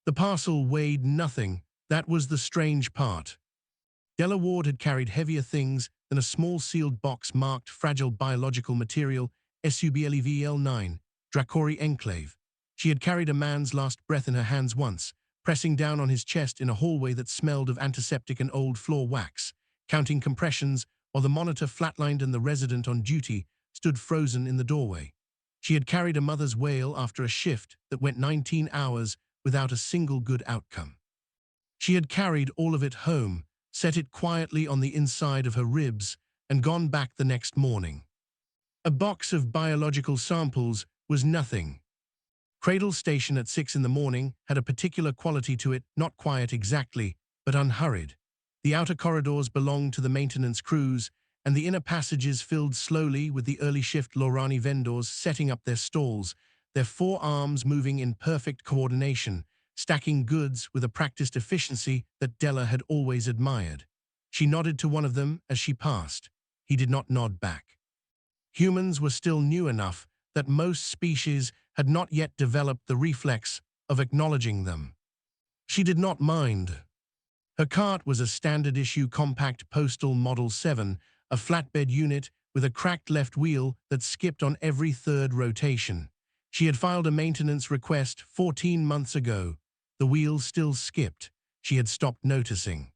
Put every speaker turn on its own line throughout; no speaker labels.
The parcel weighed nothing. That was the strange part. Della Ward had carried heavier things than a small sealed box marked Fragile Biological Material SUBLEVL9, Draori Enclave. She had carried a man's last breath in her hands once, pressing down on his chest in a hallway that smelled of antiseptic and old floor wax, counting compressions while the monitor flatlined and the resident on duty stood frozen in the doorway. She had carried a mother's wail after a shift that went 19 hours without a single good outcome. She had carried all of it home, set it quietly on the inside of her ribs, and gone back the next morning. A box of biological samples was nothing. Cradle Station at 6 in the morning had a particular quality to it, not quiet exactly, but unhurried. The outer corridors belonged to the maintenance crews, and the inner passages filled slowly with the early shift Lorani vendors setting up their stalls, their forearms moving in perfect coordination, stacking goods with a practiced efficiency that Della had always admired. She nodded to one of them as she passed. He did not nod back. Humans were still new enough that most species had not yet developed the reflex of acknowledging them. She did not mind. Her cart was a standard-issue compact Postal Model 7, a flatbed unit with a cracked left wheel that skipped on every third rotation. She had filed a maintenance request 14 months ago. The wheel still skipped. She had stopped noticing.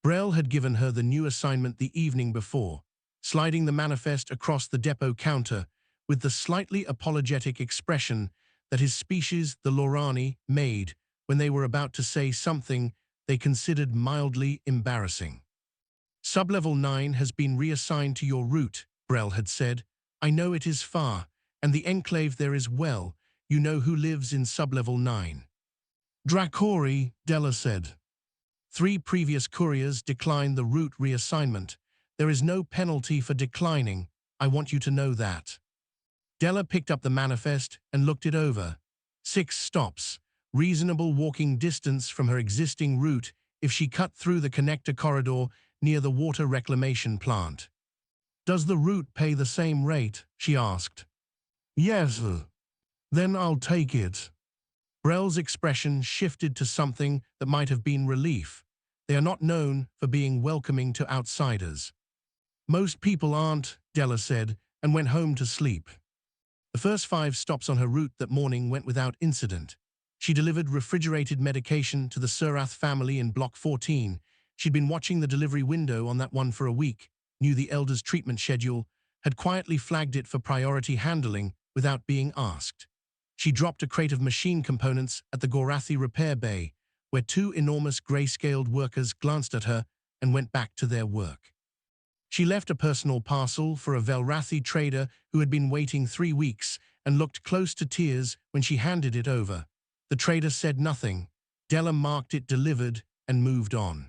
Brell had given her the new assignment the evening before, sliding the manifest across the depot counter with the slightly apologetic expression that his species, the Lorani, made when they were about to say something they considered mildly embarrassing. Sublevel 9 has been reassigned to your route, Brell had said. I know it is far, and the enclave there is well. You know who lives in Sublevel 9. Draori, Della said. 3 previous couriers declined the route reassignment. There is no penalty for declining. I want you to know that. Della picked up the manifest and looked it over. 6 stops, reasonable walking distance from her existing route if she cut through the connector corridor near the water reclamation plant. Does the route pay the same rate? She asked. Yes. Then I'll take it. Brell's expression shifted to something that might have been relief. They are not known for being welcoming to outsiders. Most people aren't, Della said, and went home to sleep. The first 5 stops on her route that morning went without incident. She delivered refrigerated medication to the Surath family in Block 14. She'd been watching the delivery window on that one for a week, knew the elders' treatment schedule, had quietly flagged it for priority handling without being asked. She dropped a crate of machine components at the Gorathi repair bay, where 2 enormous gray-scaled workers glanced at her and went back to their work. She left a personal parcel for a Velrathi trader who had been waiting 3 weeks and looked close to tears when she handed it over. The trader said nothing. Della marked it delivered and moved on.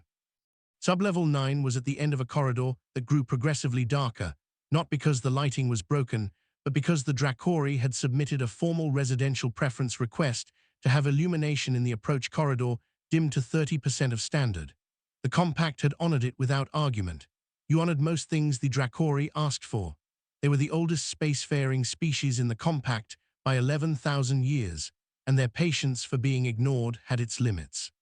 Sublevel 9 was at the end of a corridor that grew progressively darker, not because the lighting was broken, but because the Draori had submitted a formal residential preference request to have illumination in the approach corridor dimmed to 30% of standard. The compact had honored it without argument. You honored most things the Draori asked for. They were the oldest spacefaring species in the compact by 11,000 years, and their patience for being ignored had its limits.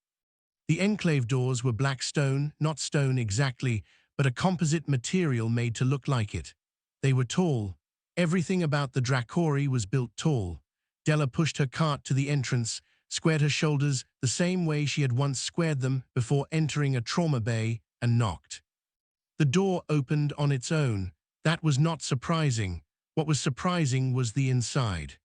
The enclave doors were black stone, not stone exactly, but a composite material made to look like it. They were tall. Everything about the Draori was built tall. Della pushed her cart to the entrance, squared her shoulders the same way she had once squared them before entering a trauma bay, and knocked. The door opened on its own. That was not surprising. What was surprising was the inside.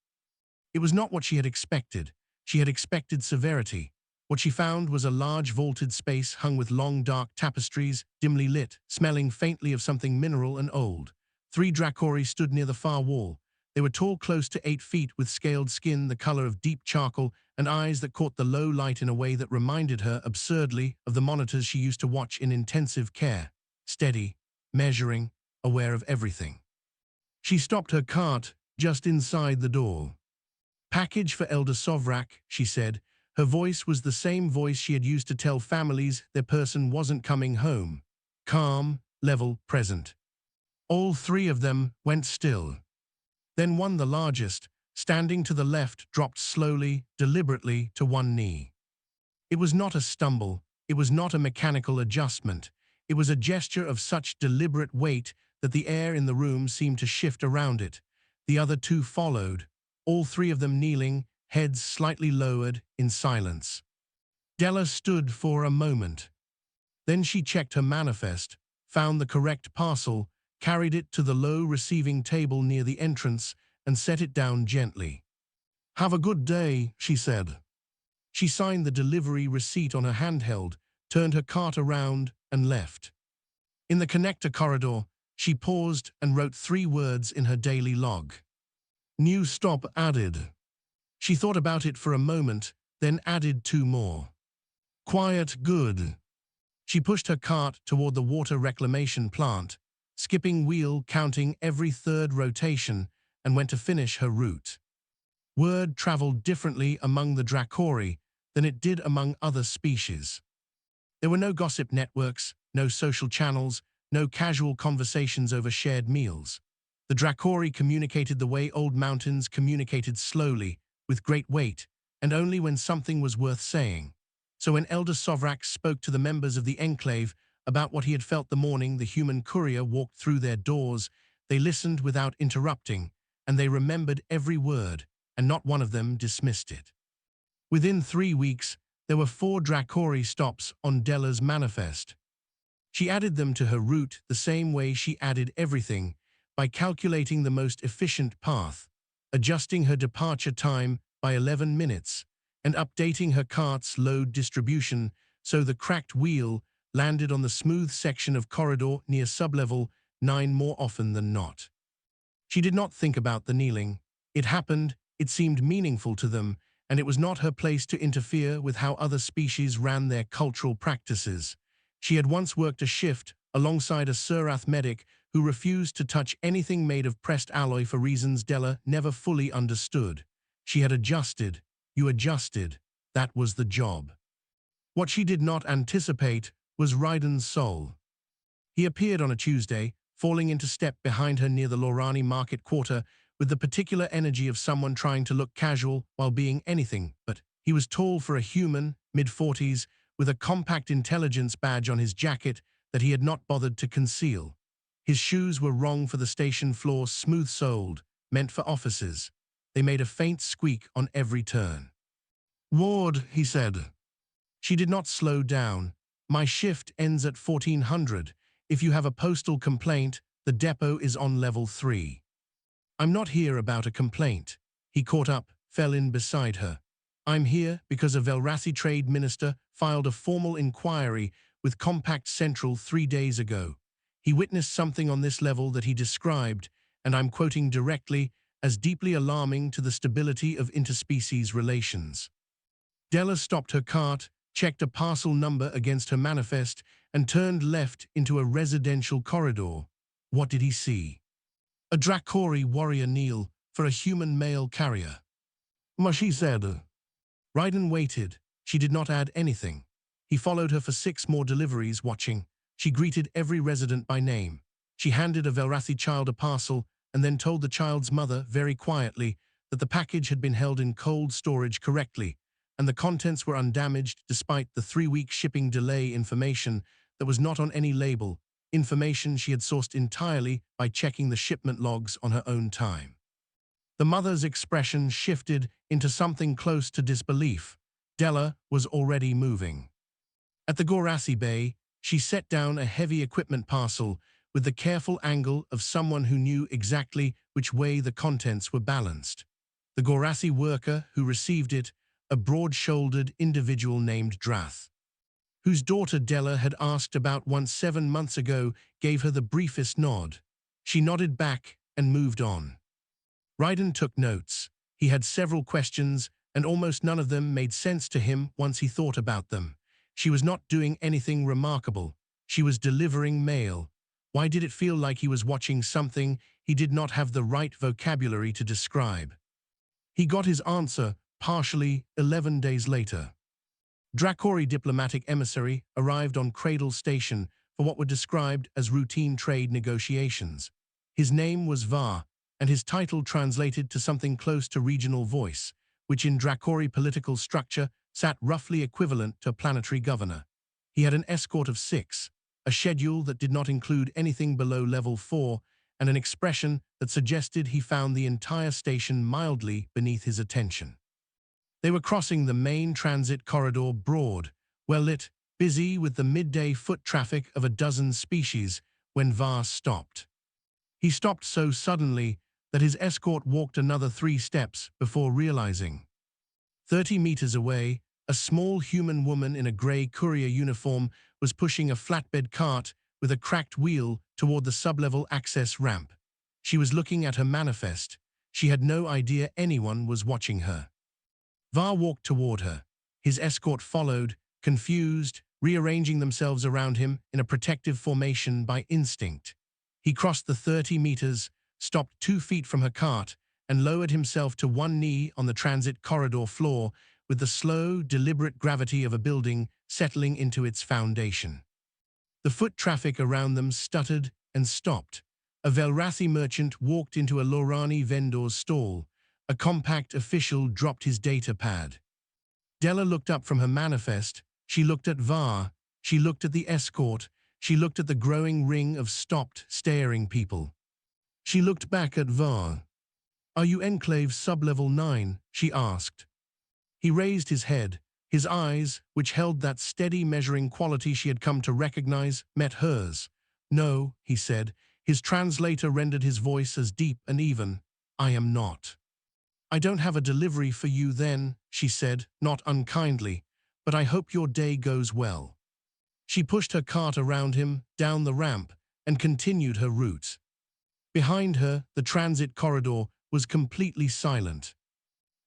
It was not what she had expected. She had expected severity. What she found was a large vaulted space hung with long dark tapestries, dimly lit, smelling faintly of something mineral and old. 3 Draori stood near the far wall. They were tall, close to 8 feet, with scaled skin the color of deep charcoal and eyes that caught the low light in a way that reminded her absurdly of the monitors she used to watch in intensive care. Steady, measuring, aware of everything. She stopped her cart just inside the door. Package for Elder Sovrak, she said. Her voice was the same voice she had used to tell families their person wasn't coming home. Calm, level, present. All 3 of them went still. Then one, the largest, standing to the left, dropped slowly, deliberately to one knee. It was not a stumble, it was not a mechanical adjustment. It was a gesture of such deliberate weight that the air in the room seemed to shift around it. The other two followed, all three of them kneeling, heads slightly lowered, in silence. Della stood for a moment. Then she checked her manifest, found the correct parcel, carried it to the low receiving table near the entrance, and set it down gently. "Have a good day," she said. She signed the delivery receipt on her handheld, turned her cart around, and left. In the connector corridor, she paused and wrote 3 words in her daily log. "New stop added." She thought about it for a moment, then added 2 more. "Quiet good." She pushed her cart toward the water reclamation plant, skipping wheel, counting every 3rd rotation, and went to finish her route. Word traveled differently among the Draori than it did among other species. There were no gossip networks, no social channels, no casual conversations over shared meals. The Draori communicated the way old mountains communicated, slowly, with great weight, and only when something was worth saying. So when Elder Sovrak spoke to the members of the Enclave about what he had felt the morning the human courier walked through their doors, they listened without interrupting, and they remembered every word, and not one of them dismissed it. Within 3 weeks, there were 4 Draori stops on Della's manifest. She added them to her route the same way she added everything, by calculating the most efficient path, adjusting her departure time by 11 minutes, and updating her cart's load distribution so the cracked wheel landed on the smooth section of corridor near sublevel 9 more often than not. She did not think about the kneeling. It happened, it seemed meaningful to them, and it was not her place to interfere with how other species ran their cultural practices. She had once worked a shift alongside a Surath medic who refused to touch anything made of pressed alloy for reasons Della never fully understood. She had adjusted. You adjusted. That was the job. What she did not anticipate was Raiden's soul. He appeared on a Tuesday, falling into step behind her near the Lorani market quarter with the particular energy of someone trying to look casual while being anything but. He was tall for a human, mid-40s, with a compact intelligence badge on his jacket that he had not bothered to conceal. His shoes were wrong for the station floor, smooth-soled, meant for offices. They made a faint squeak on every turn. "Ward," he said. She did not slow down. "My shift ends at 1400. If you have a postal complaint, the depot is on level 3. "I'm not here about a complaint." He caught up, fell in beside her. "I'm here because a Velrathi trade minister filed a formal inquiry with Compact Central 3 days ago. He witnessed something on this level that he described, and I'm quoting directly, as deeply alarming to the stability of interspecies relations." Della stopped her cart, checked a parcel number against her manifest, and turned left into a residential corridor. What did he see? A Draori warrior kneel for a human mail carrier. She said. Raiden waited. She did not add anything. He followed her for 6 more deliveries, watching. She greeted every resident by name. She handed a Velrathi child a parcel and then told the child's mother very quietly that the package had been held in cold storage correctly, and the contents were undamaged despite the 3-week shipping delay. Information that was not on any label, information she had sourced entirely by checking the shipment logs on her own time. The mother's expression shifted into something close to disbelief. Della was already moving. At the Gorassi Bay, she set down a heavy equipment parcel with the careful angle of someone who knew exactly which way the contents were balanced. The Gorassi worker who received it, a broad-shouldered individual named Drath, whose daughter Della had asked about once 7 months ago, gave her the briefest nod. She nodded back and moved on. Raiden took notes. He had several questions, and almost none of them made sense to him once he thought about them. She was not doing anything remarkable. She was delivering mail. Why did it feel like he was watching something he did not have the right vocabulary to describe? He got his answer, partially, 11 days later. Draori diplomatic emissary arrived on Cradle Station for what were described as routine trade negotiations. His name was Var, and his title translated to something close to regional voice, which in Draori political structure sat roughly equivalent to a planetary governor. He had an escort of 6, a schedule that did not include anything below level 4, and an expression that suggested he found the entire station mildly beneath his attention. They were crossing the main transit corridor, broad, well-lit, busy with the midday foot traffic of a dozen species, when Var stopped. He stopped so suddenly that his escort walked another 3 steps before realizing. 30 meters away, a small human woman in a grey courier uniform was pushing a flatbed cart with a cracked wheel toward the sublevel access ramp. She was looking at her manifest. She had no idea anyone was watching her. Var walked toward her. His escort followed, confused, rearranging themselves around him in a protective formation by instinct. He crossed the 30 meters, stopped 2 feet from her cart, and lowered himself to one knee on the transit corridor floor with the slow, deliberate gravity of a building settling into its foundation. The foot traffic around them stuttered and stopped. A Velrathi merchant walked into a Lorani vendor's stall. A compact official dropped his data pad. Della looked up from her manifest. She looked at Var. She looked at the escort. She looked at the growing ring of stopped, staring people. She looked back at Var. "Are you Enclave Sublevel 9? She asked. He raised his head. His eyes, which held that steady measuring quality she had come to recognize, met hers. "No," he said. His translator rendered his voice as deep and even. "I am not." "I don't have a delivery for you then," she said, not unkindly, "but I hope your day goes well." She pushed her cart around him, down the ramp, and continued her route. Behind her, the transit corridor was completely silent.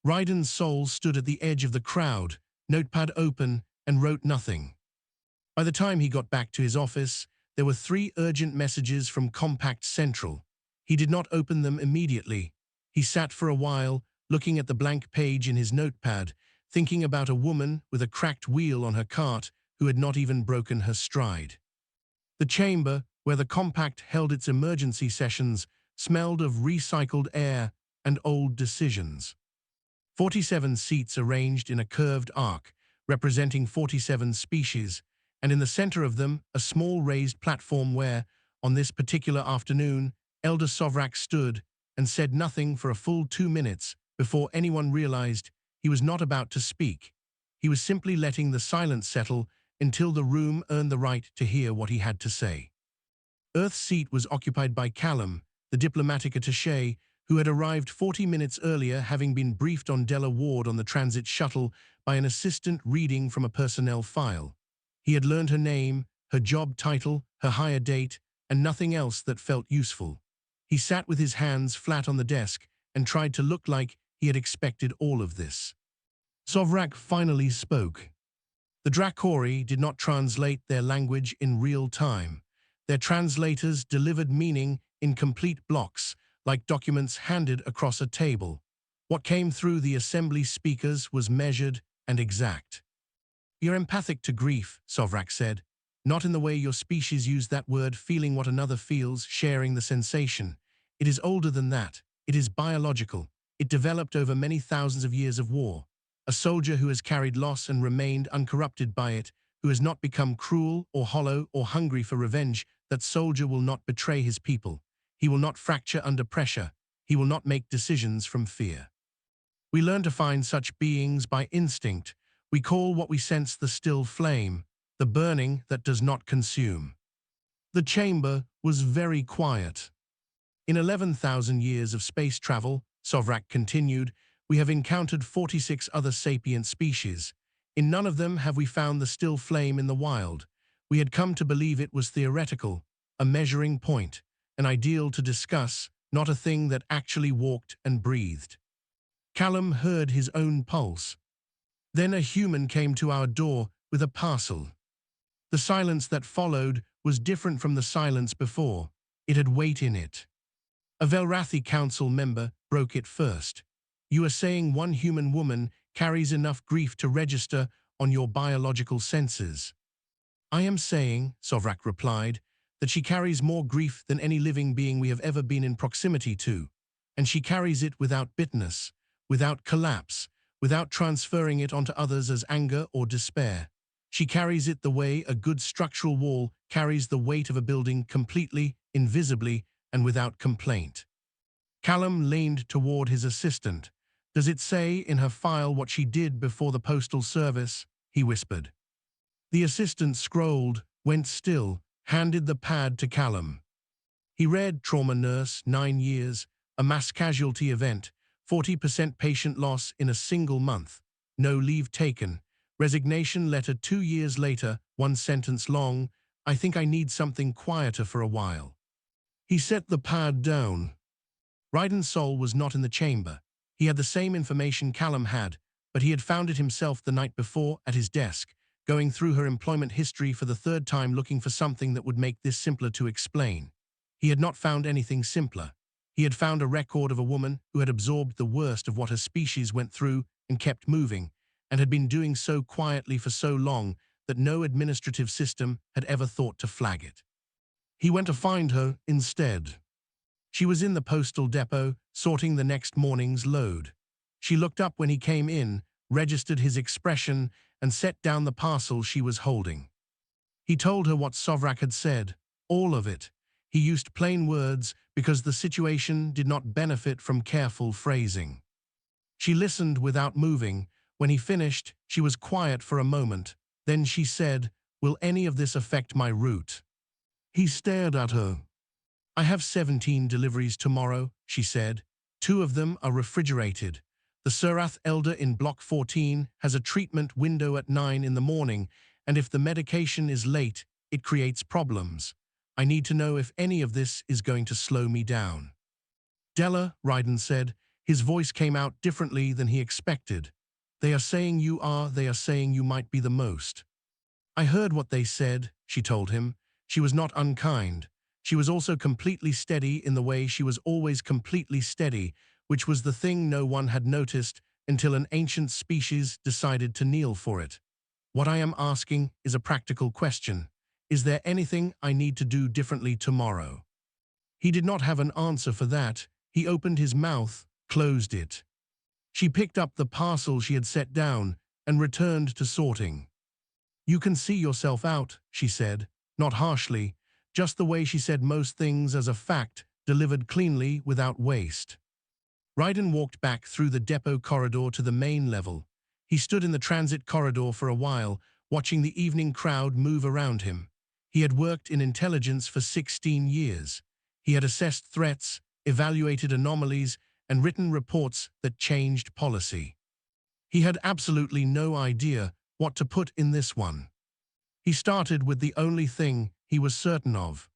Raiden's soul stood at the edge of the crowd, notepad open, and wrote nothing. By the time he got back to his office, there were 3 urgent messages from Compact Central. He did not open them immediately. He sat for a while, looking at the blank page in his notepad, thinking about a woman with a cracked wheel on her cart who had not even broken her stride. The chamber, where the Compact held its emergency sessions, smelled of recycled air and old decisions. 47 seats arranged in a curved arc, representing 47 species, and in the center of them, a small raised platform where, on this particular afternoon, Elder Sovrak stood and said nothing for a full 2 minutes before anyone realized he was not about to speak. He was simply letting the silence settle until the room earned the right to hear what he had to say. Earth's seat was occupied by Callum, the diplomatic attaché, who had arrived 40 minutes earlier, having been briefed on Della Ward on the transit shuttle by an assistant reading from a personnel file. He had learned her name, her job title, her hire date, and nothing else that felt useful. He sat with his hands flat on the desk and tried to look like he had expected all of this. Sovrak finally spoke. The Draori did not translate their language in real time. Their translators delivered meaning in complete blocks, like documents handed across a table. What came through the assembly speakers was measured and exact. "You're empathic to grief," Sovrak said. "Not in the way your species use that word, feeling what another feels, sharing the sensation. It is older than that. It is biological. It developed over many thousands of years of war. A soldier who has carried loss and remained uncorrupted by it, who has not become cruel or hollow or hungry for revenge, that soldier will not betray his people. He will not fracture under pressure. He will not make decisions from fear. We learn to find such beings by instinct. We call what we sense the still flame, the burning that does not consume." The chamber was very quiet. "In 11,000 years of space travel," Sovrak continued, "we have encountered 46 other sapient species. In none of them have we found the still flame in the wild. We had come to believe it was theoretical, a measuring point, an ideal to discuss, not a thing that actually walked and breathed." Callum heard his own pulse. Then a human came to our door with a parcel. The silence that followed was different from the silence before. It had weight in it. A Velrathi council member broke it first. "You are saying one human woman carries enough grief to register on your biological senses." "I am saying," Sovrak replied, "that she carries more grief than any living being we have ever been in proximity to. And she carries it without bitterness, without collapse, without transferring it onto others as anger or despair. She carries it the way a good structural wall carries the weight of a building, completely, invisibly, and without complaint. Callum leaned toward his assistant. "Does it say in her file what she did before the postal service?" he whispered. The assistant scrolled, went still, handed the pad to Callum. He read trauma nurse, 9 years, a mass casualty event, 40% patient loss in a single month, no leave taken, resignation letter 2 years later, 1 sentence long, I think I need something quieter for a while. He set the pad down. Ryden's soul was not in the chamber. He had the same information Callum had, but he had found it himself the night before at his desk, going through her employment history for the 3rd time looking for something that would make this simpler to explain. He had not found anything simpler. He had found a record of a woman who had absorbed the worst of what her species went through and kept moving, and had been doing so quietly for so long that no administrative system had ever thought to flag it. He went to find her instead. She was in the postal depot, sorting the next morning's load. She looked up when he came in, registered his expression, and set down the parcel she was holding. He told her what Sovrak had said, all of it. He used plain words because the situation did not benefit from careful phrasing. She listened without moving. When he finished, she was quiet for a moment. Then she said, "Will any of this affect my route?" He stared at her. "I have 17 deliveries tomorrow," she said. 2 of them are refrigerated. The Surath Elder in Block 14 has a treatment window at 9 in the morning, and if the medication is late, it creates problems. I need to know if any of this is going to slow me down. "Della," Ryden said, his voice came out differently than he expected. They are saying you might be the most." "I heard what they said," she told him. She was not unkind. She was also completely steady in the way she was always completely steady, which was the thing no one had noticed until an ancient species decided to kneel for it. "What I am asking is a practical question. Is there anything I need to do differently tomorrow?" He did not have an answer for that. He opened his mouth, closed it. She picked up the parcel she had set down and returned to sorting. "You can see yourself out," she said, not harshly, just the way she said most things as a fact, delivered cleanly without waste. Ryden walked back through the depot corridor to the main level. He stood in the transit corridor for a while, watching the evening crowd move around him. He had worked in intelligence for 16 years. He had assessed threats, evaluated anomalies, and written reports that changed policy. He had absolutely no idea what to put in this one. He started with the only thing he was certain of.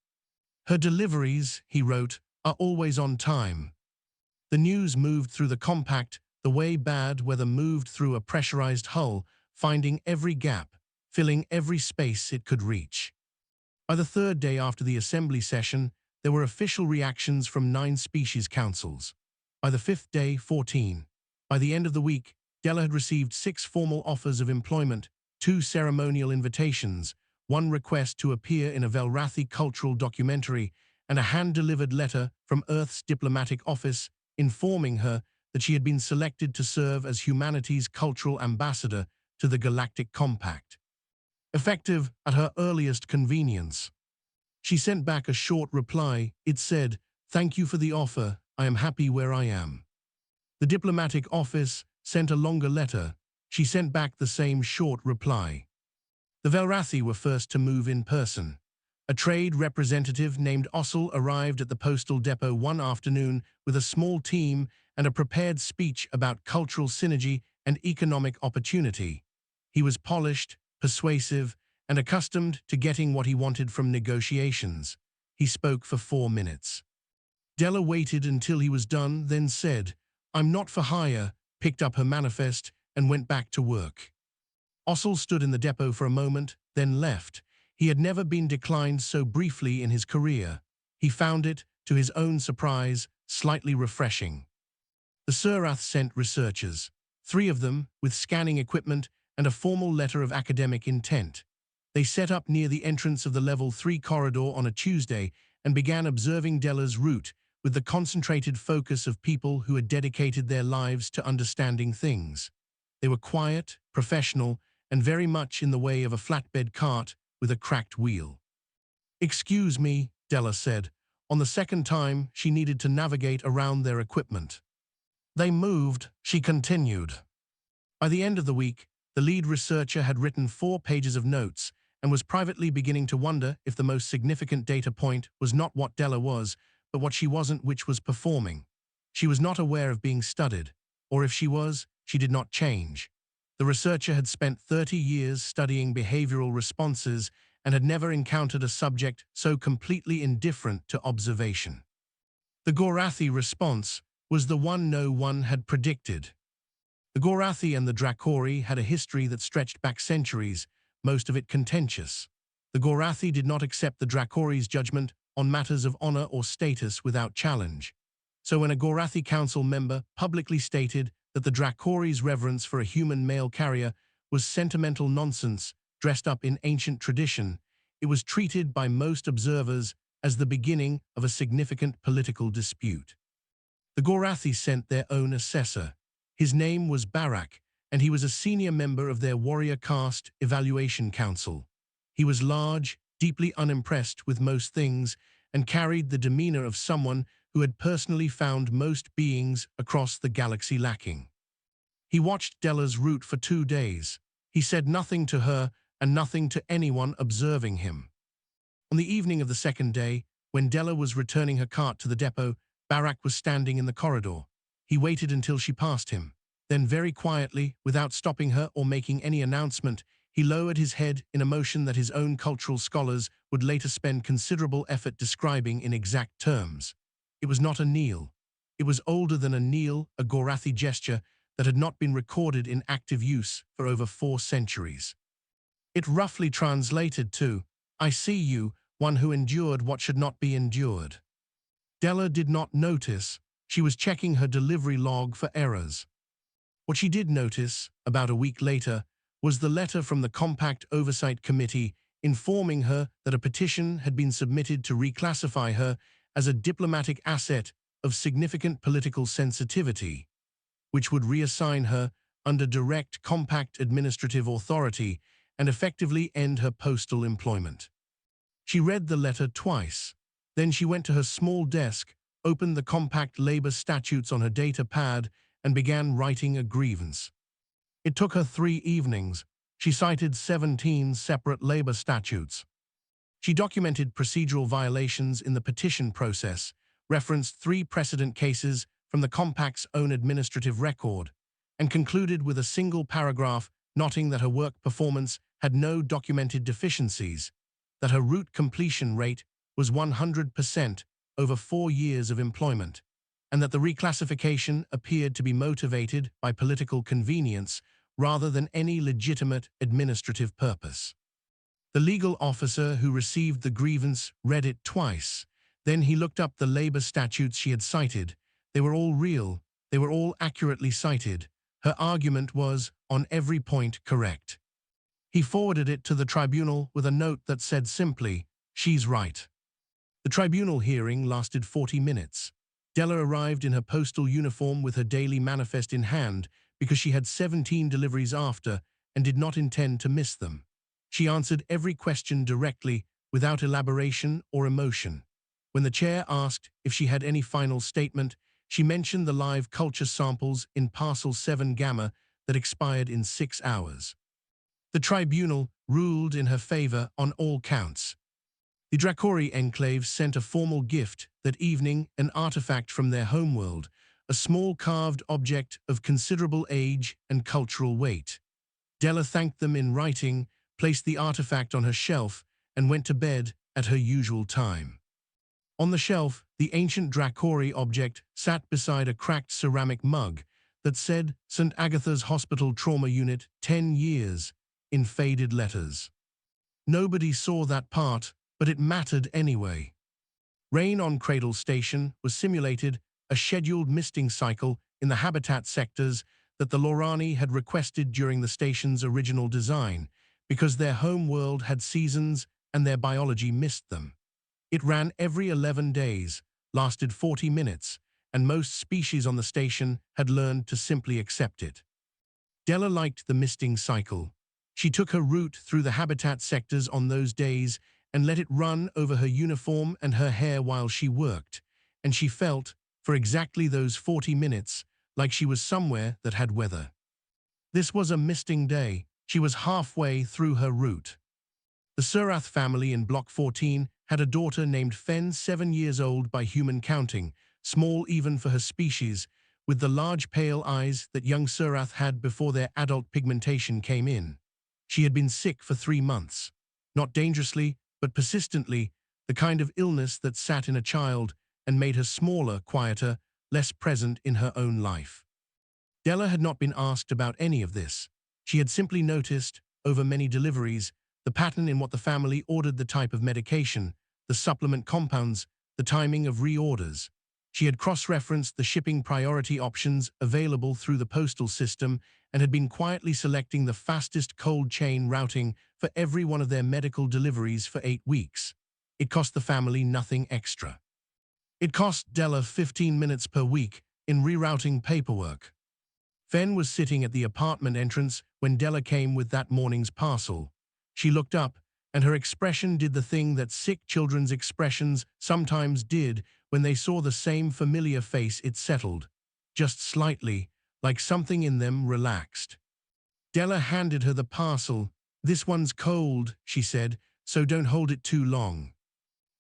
"Her deliveries," he wrote, "are always on time." The news moved through the compact the way bad weather moved through a pressurized hull, finding every gap, filling every space it could reach. By the 3rd day after the assembly session, there were official reactions from 9 species councils. By the 5th day, 14. By the end of the week, Della had received 6 formal offers of employment, 2 ceremonial invitations, 1 request to appear in a Velrathi cultural documentary, and a hand-delivered letter from Earth's diplomatic office informing her that she had been selected to serve as humanity's cultural ambassador to the Galactic Compact. Effective at her earliest convenience. She sent back a short reply. It said, "Thank you for the offer. I am happy where I am." The diplomatic office sent a longer letter. She sent back the same short reply. The Velrathi were first to move in person. A trade representative named Ossel arrived at the postal depot one afternoon with a small team and a prepared speech about cultural synergy and economic opportunity. He was polished, persuasive, and accustomed to getting what he wanted from negotiations. He spoke for 4 minutes. Della waited until he was done, then said, "I'm not for hire," picked up her manifest, and went back to work. Ossel stood in the depot for a moment, then left. He had never been declined so briefly in his career. He found it, to his own surprise, slightly refreshing. The Surath sent researchers, 3 of them, with scanning equipment and a formal letter of academic intent. They set up near the entrance of the Level 3 corridor on a Tuesday and began observing Della's route with the concentrated focus of people who had dedicated their lives to understanding things. They were quiet, professional, and very much in the way of a flatbed cart with a cracked wheel. "Excuse me," Della said, on the second time she needed to navigate around their equipment. "They moved," she continued. By the end of the week, the lead researcher had written 4 pages of notes and was privately beginning to wonder if the most significant data point was not what Della was, but what she wasn't, which was performing. She was not aware of being studied, or if she was, she did not change. The researcher had spent 30 years studying behavioral responses and had never encountered a subject so completely indifferent to observation. The Gorathi response was the one no one had predicted. The Gorathi and the Draori had a history that stretched back centuries, most of it contentious. The Gorathi did not accept the Draori's judgment on matters of honor or status without challenge. So when a Gorathi council member publicly stated that the Draori's reverence for a human mail carrier was sentimental nonsense dressed up in ancient tradition, it was treated by most observers as the beginning of a significant political dispute. The Gorathi sent their own assessor. His name was Barak, and he was a senior member of their warrior caste evaluation council. He was large, deeply unimpressed with most things, and carried the demeanor of someone who had personally found most beings across the galaxy lacking. He watched Della's route for 2 days. He said nothing to her and nothing to anyone observing him. On the evening of the second day, when Della was returning her cart to the depot, Barak was standing in the corridor. He waited until she passed him. Then very quietly, without stopping her or making any announcement, he lowered his head in a motion that his own cultural scholars would later spend considerable effort describing in exact terms. It was not a kneel. It was older than a kneel, a Gorathi gesture that had not been recorded in active use for over 4 centuries. It roughly translated to, "I see you, one who endured what should not be endured." Della did not notice. She was checking her delivery log for errors. What she did notice, about a week later, was the letter from the Compact Oversight Committee informing her that a petition had been submitted to reclassify her as a diplomatic asset of significant political sensitivity, which would reassign her under direct Compact administrative authority and effectively end her postal employment. She read the letter twice. Then she went to her small desk, opened the Compact labor statutes on her data pad, and began writing a grievance. It took her 3 evenings. She cited 17 separate labor statutes. She documented procedural violations in the petition process, referenced 3 precedent cases from the Compact's own administrative record, and concluded with a single paragraph noting that her work performance had no documented deficiencies, that her route completion rate was 100% over 4 years of employment, and that the reclassification appeared to be motivated by political convenience rather than any legitimate administrative purpose. The legal officer who received the grievance read it twice. Then he looked up the labor statutes she had cited. They were all real. They were all accurately cited. Her argument was, on every point, correct. He forwarded it to the tribunal with a note that said simply, "She's right." The tribunal hearing lasted 40 minutes. Della arrived in her postal uniform with her daily manifest in hand because she had 17 deliveries after and did not intend to miss them. She answered every question directly, without elaboration or emotion. When the chair asked if she had any final statement, she mentioned the live culture samples in Parcel 7 Gamma that expired in 6 hours. The tribunal ruled in her favor on all counts. The Draori enclave sent a formal gift that evening, an artifact from their homeworld, a small carved object of considerable age and cultural weight. Della thanked them in writing, placed the artifact on her shelf, and went to bed at her usual time. On the shelf, the ancient Draori object sat beside a cracked ceramic mug that said St. Agatha's Hospital Trauma Unit 10 years in faded letters. Nobody saw that part, but it mattered anyway. Rain on Cradle Station was simulated a scheduled misting cycle in the habitat sectors that the Lorani had requested during the station's original design, because their home world had seasons and their biology missed them. It ran every 11 days, lasted 40 minutes, and most species on the station had learned to simply accept it. Della liked the misting cycle. She took her route through the habitat sectors on those days and let it run over her uniform and her hair while she worked, and she felt, for exactly those 40 minutes, like she was somewhere that had weather. This was a misting day. She was halfway through her route. The Surath family in Block 14 had a daughter named Fen, 7 years old by human counting, small even for her species, with the large pale eyes that young Surath had before their adult pigmentation came in. She had been sick for 3 months. Not dangerously, but persistently, the kind of illness that sat in a child and made her smaller, quieter, less present in her own life. Della had not been asked about any of this. She had simply noticed, over many deliveries, the pattern in what the family ordered, the type of medication, the supplement compounds, the timing of reorders. She had cross-referenced the shipping priority options available through the postal system and had been quietly selecting the fastest cold chain routing for every one of their medical deliveries for 8 weeks. It cost the family nothing extra. It cost Della 15 minutes per week in rerouting paperwork. Fen was sitting at the apartment entrance when Della came with that morning's parcel. She looked up, and her expression did the thing that sick children's expressions sometimes did when they saw the same familiar face. It settled, just slightly, like something in them relaxed. Della handed her the parcel. "This one's cold," she said, "so don't hold it too long."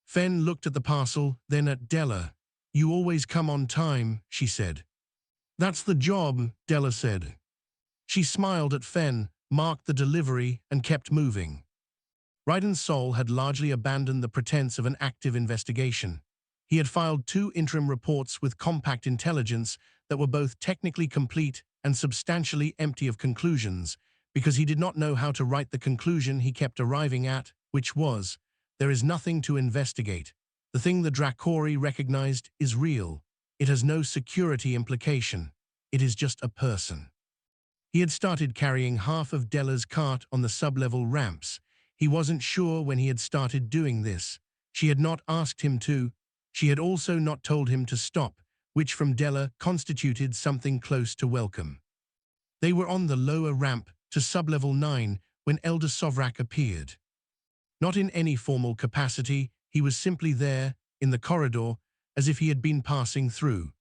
Fen looked at the parcel, then at Della. "You always come on time," she said. "That's the job," Della said. She smiled at Fen, marked the delivery, and kept moving. Ryden's soul had largely abandoned the pretense of an active investigation. He had filed 2 interim reports with compact intelligence that were both technically complete and substantially empty of conclusions, because he did not know how to write the conclusion he kept arriving at, which was, there is nothing to investigate. The thing the Draori recognized is real. It has no security implication. It is just a person. He had started carrying half of Della's cart on the sub-level ramps. He wasn't sure when he had started doing this. She had not asked him to. She had also not told him to stop, which from Della constituted something close to welcome. They were on the lower ramp to sub-level 9 when Elder Sovrak appeared. Not in any formal capacity, he was simply there, in the corridor, as if he had been passing through.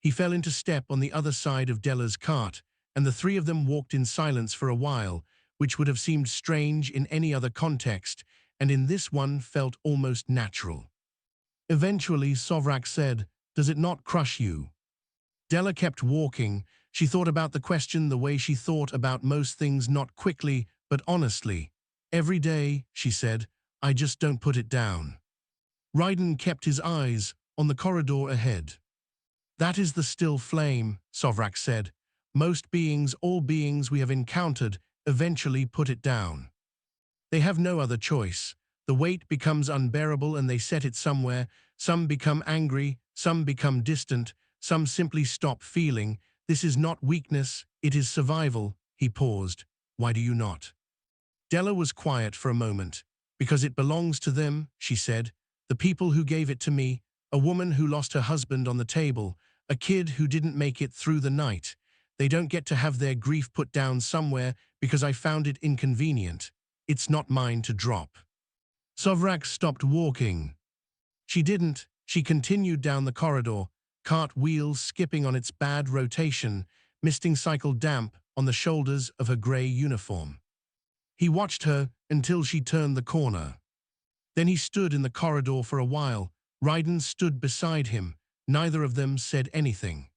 He fell into step on the other side of Della's cart, and the 3 of them walked in silence for a while, which would have seemed strange in any other context, and in this one felt almost natural. Eventually, Sovrak said, "Does it not crush you?" Della kept walking. She thought about the question the way she thought about most things, not quickly, but honestly. "Every day," she said, "I just don't put it down." Ryden kept his eyes on the corridor ahead. "That is the still flame," Sovrak said. "Most beings, all beings we have encountered, eventually put it down. They have no other choice. The weight becomes unbearable and they set it somewhere. Some become angry, some become distant, some simply stop feeling. This is not weakness, it is survival." He paused. "Why do you not?" Della was quiet for a moment. "Because it belongs to them," she said. "The people who gave it to me, a woman who lost her husband on the table, a kid who didn't make it through the night. They don't get to have their grief put down somewhere because I found it inconvenient. It's not mine to drop." Sovrak stopped walking. She didn't. She continued down the corridor, cart wheels skipping on its bad rotation, misting cycle damp on the shoulders of her grey uniform. He watched her until she turned the corner. Then he stood in the corridor for a while. Ryden stood beside him. Neither of them said anything.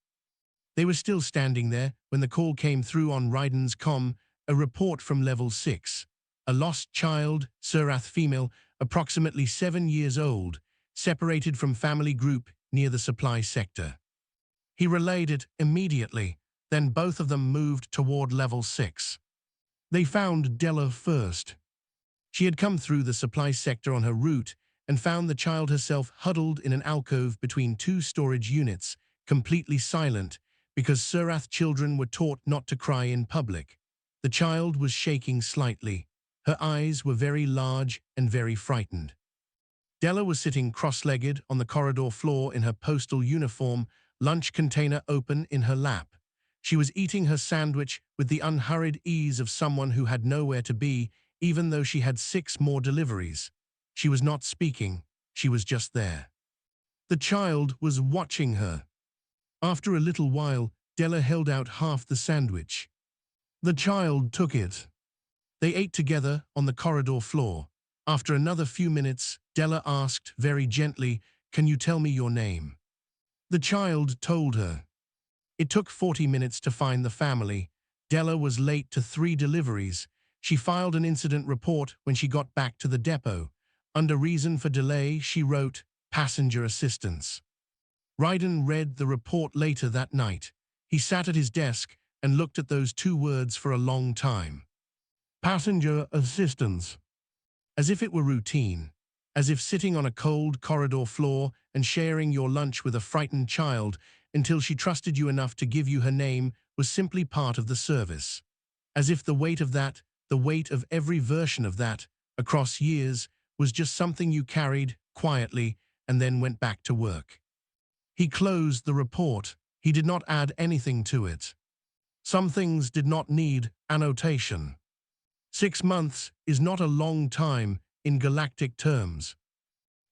They were still standing there when the call came through on Ryden's comm, a report from Level 6. A lost child, Surath female, approximately 7 years old, separated from family group near the supply sector. He relayed it immediately, then both of them moved toward Level 6. They found Della first. She had come through the supply sector on her route and found the child herself huddled in an alcove between 2 storage units, completely silent, because Surath children were taught not to cry in public. The child was shaking slightly. Her eyes were very large and very frightened. Della was sitting cross-legged on the corridor floor in her postal uniform, lunch container open in her lap. She was eating her sandwich with the unhurried ease of someone who had nowhere to be, even though she had 6 more deliveries. She was not speaking, she was just there. The child was watching her. After a little while, Della held out half the sandwich. The child took it. They ate together on the corridor floor. After another few minutes, Della asked very gently, "Can you tell me your name?" The child told her. It took 40 minutes to find the family. Della was late to 3 deliveries. She filed an incident report when she got back to the depot. Under reason for delay, she wrote, "Passenger assistance." Ryden read the report later that night. He sat at his desk and looked at those 2 words for a long time. Passenger assistance. As if it were routine. As if sitting on a cold corridor floor and sharing your lunch with a frightened child until she trusted you enough to give you her name was simply part of the service. As if the weight of that, the weight of every version of that, across years, was just something you carried quietly and then went back to work. He closed the report. He did not add anything to it. Some things did not need annotation. 6 months is not a long time in galactic terms.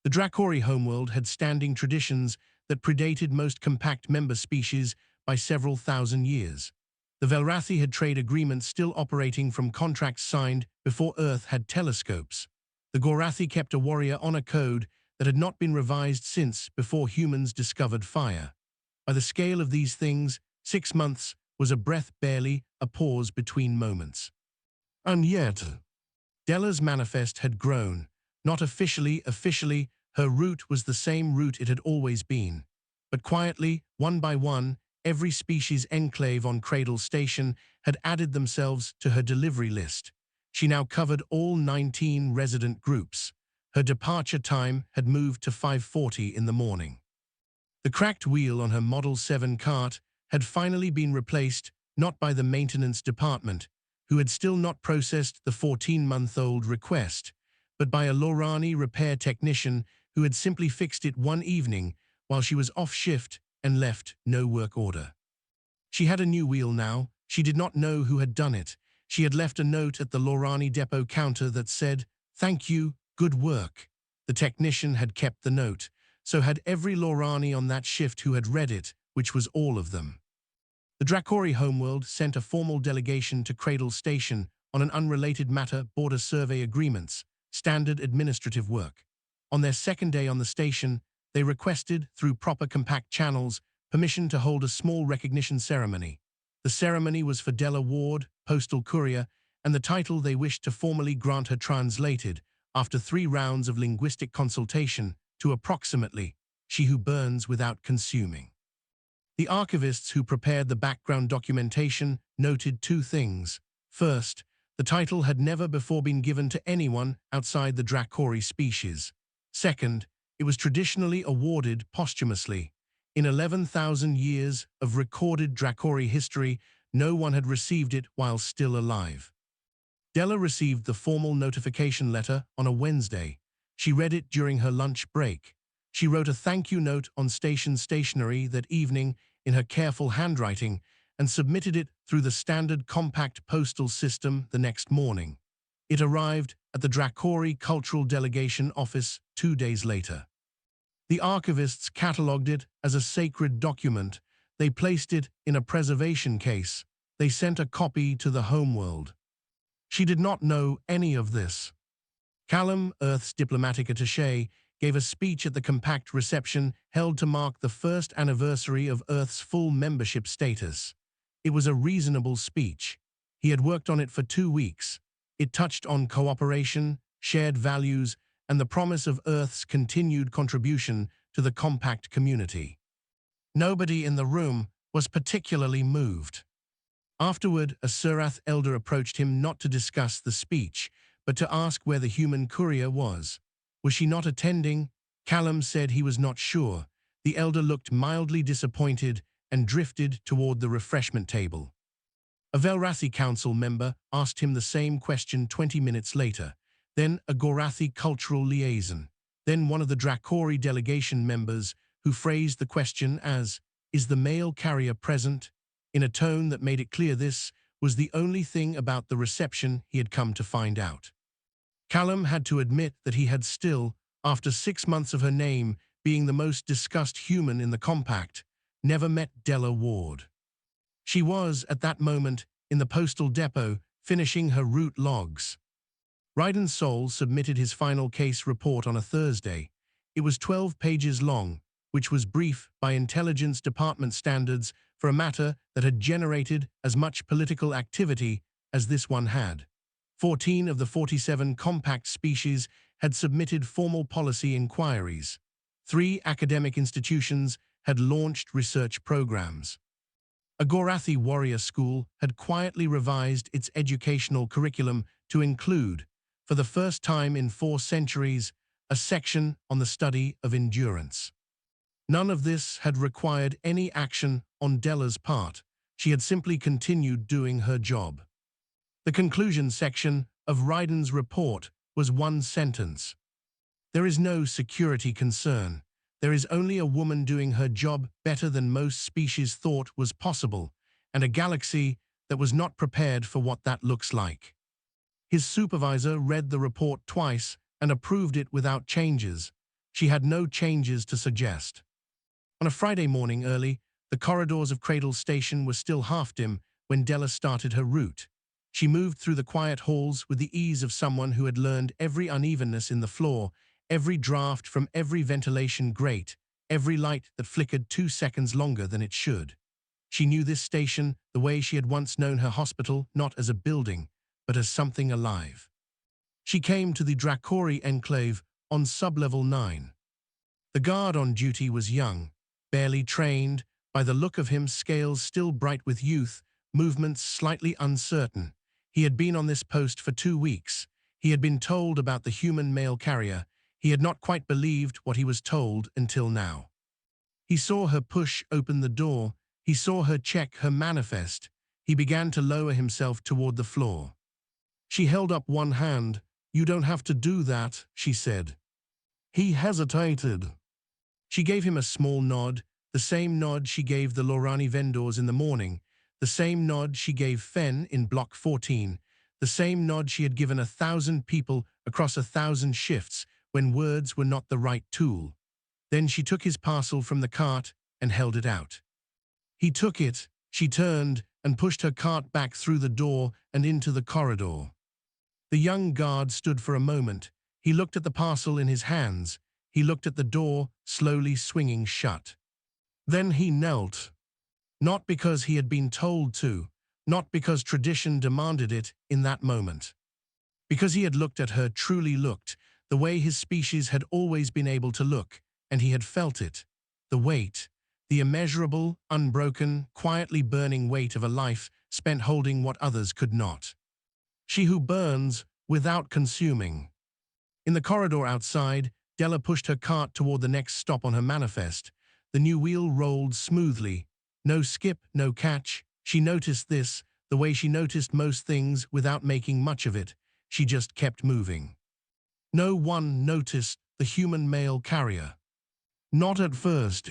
The Draori homeworld had standing traditions that predated most compact member species by several thousand years. The Velrathi had trade agreements still operating from contracts signed before Earth had telescopes. The Gorathi kept a warrior honor code that had not been revised since before humans discovered fire. By the scale of these things, 6 months was a breath, barely a pause between moments. And yet, Della's manifest had grown. Not officially, her route was the same route it had always been. But quietly, one by one, every species enclave on Cradle Station had added themselves to her delivery list. She now covered all 19 resident groups. Her departure time had moved to 5:40 in the morning. The cracked wheel on her Model 7 cart had finally been replaced, not by the maintenance department, who had still not processed the 14-month-old request, but by a Lorani repair technician who had simply fixed it one evening while she was off shift and left no work order. She had a new wheel now. She did not know who had done it. She had left a note at the Lorani depot counter that said, "Thank you, good work." The technician had kept the note. So had every Lorani on that shift who had read it, which was all of them. The Draori homeworld sent a formal delegation to Cradle Station on an unrelated matter, border survey agreements, standard administrative work. On their second day on the station, they requested, through proper compact channels, permission to hold a small recognition ceremony. The ceremony was for Della Ward, postal courier, and the title they wished to formally grant her translated, after 3 rounds of linguistic consultation, to approximately, "She who burns without consuming." The archivists who prepared the background documentation noted 2 things. First, the title had never before been given to anyone outside the Draori species. Second, it was traditionally awarded posthumously. In 11,000 years of recorded Draori history, no one had received it while still alive. Della received the formal notification letter on a Wednesday. She read it during her lunch break. She wrote a thank you note on station stationery that evening in her careful handwriting and submitted it through the standard compact postal system the next morning. It arrived at the Draori Cultural Delegation Office 2 days later. The archivists catalogued it as a sacred document. They placed it in a preservation case. They sent a copy to the homeworld. She did not know any of this. Callum, Earth's diplomatic attaché, gave a speech at the compact reception held to mark the first anniversary of Earth's full membership status. It was a reasonable speech. He had worked on it for 2 weeks. It touched on cooperation, shared values, and the promise of Earth's continued contribution to the compact community. Nobody in the room was particularly moved. Afterward, a Surath elder approached him not to discuss the speech, but to ask where the human courier was. Was she not attending? Callum said he was not sure. The elder looked mildly disappointed and drifted toward the refreshment table. A Velrathi council member asked him the same question 20 minutes later, then a Gorathi cultural liaison, then one of the Draori delegation members who phrased the question as, "Is the mail carrier present?" in a tone that made it clear this was the only thing about the reception he had come to find out. Callum had to admit that he had still, after 6 months of her name being the most discussed human in the compact, never met Della Ward. She was, at that moment, in the postal depot, finishing her route logs. Ryden Sol submitted his final case report on a Thursday. It was 12 pages long, which was brief by intelligence department standards for a matter that had generated as much political activity as this one had. 14 of the 47 compact species had submitted formal policy inquiries. 3 academic institutions had launched research programs. A Gorathi warrior school had quietly revised its educational curriculum to include, for the first time in 4 centuries, a section on the study of endurance. None of this had required any action on Della's part. She had simply continued doing her job. The conclusion section of Ryden's report was one sentence. There is no security concern. There is only a woman doing her job better than most species thought was possible, and a galaxy that was not prepared for what that looks like. His supervisor read the report twice and approved it without changes. She had no changes to suggest. On a Friday morning early, the corridors of Cradle Station were still half dim when Della started her route. She moved through the quiet halls with the ease of someone who had learned every unevenness in the floor, every draft from every ventilation grate, every light that flickered 2 seconds longer than it should. She knew this station the way she had once known her hospital, not as a building, but as something alive. She came to the Draori enclave on sublevel 9. The guard on duty was young, barely trained, by the look of him scales still bright with youth, movements slightly uncertain. He had been on this post for 2 weeks. He had been told about the human mail carrier. He had not quite believed what he was told until now. He saw her push open the door. He saw her check her manifest. He began to lower himself toward the floor. She held up one hand. "You don't have to do that," she said. He hesitated. She gave him a small nod, the same nod she gave the Lorani vendors in the morning, the same nod she gave Fen in Block 14, the same nod she had given 1,000 people across 1,000 shifts when words were not the right tool. Then she took his parcel from the cart and held it out. He took it. She turned and pushed her cart back through the door and into the corridor. The young guard stood for a moment. He looked at the parcel in his hands. He looked at the door, slowly swinging shut. Then he knelt. Not because he had been told to, not because tradition demanded it in that moment. Because he had looked at her, truly looked, the way his species had always been able to look, and he had felt it. The weight, the immeasurable, unbroken, quietly burning weight of a life spent holding what others could not. She who burns without consuming. In the corridor outside, Della pushed her cart toward the next stop on her manifest. The new wheel rolled smoothly. No skip, no catch. She noticed this, the way she noticed most things without making much of it. She just kept moving. No one noticed the human mail carrier. Not at first.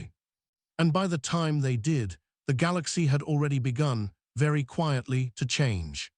And by the time they did, the galaxy had already begun, very quietly, to change.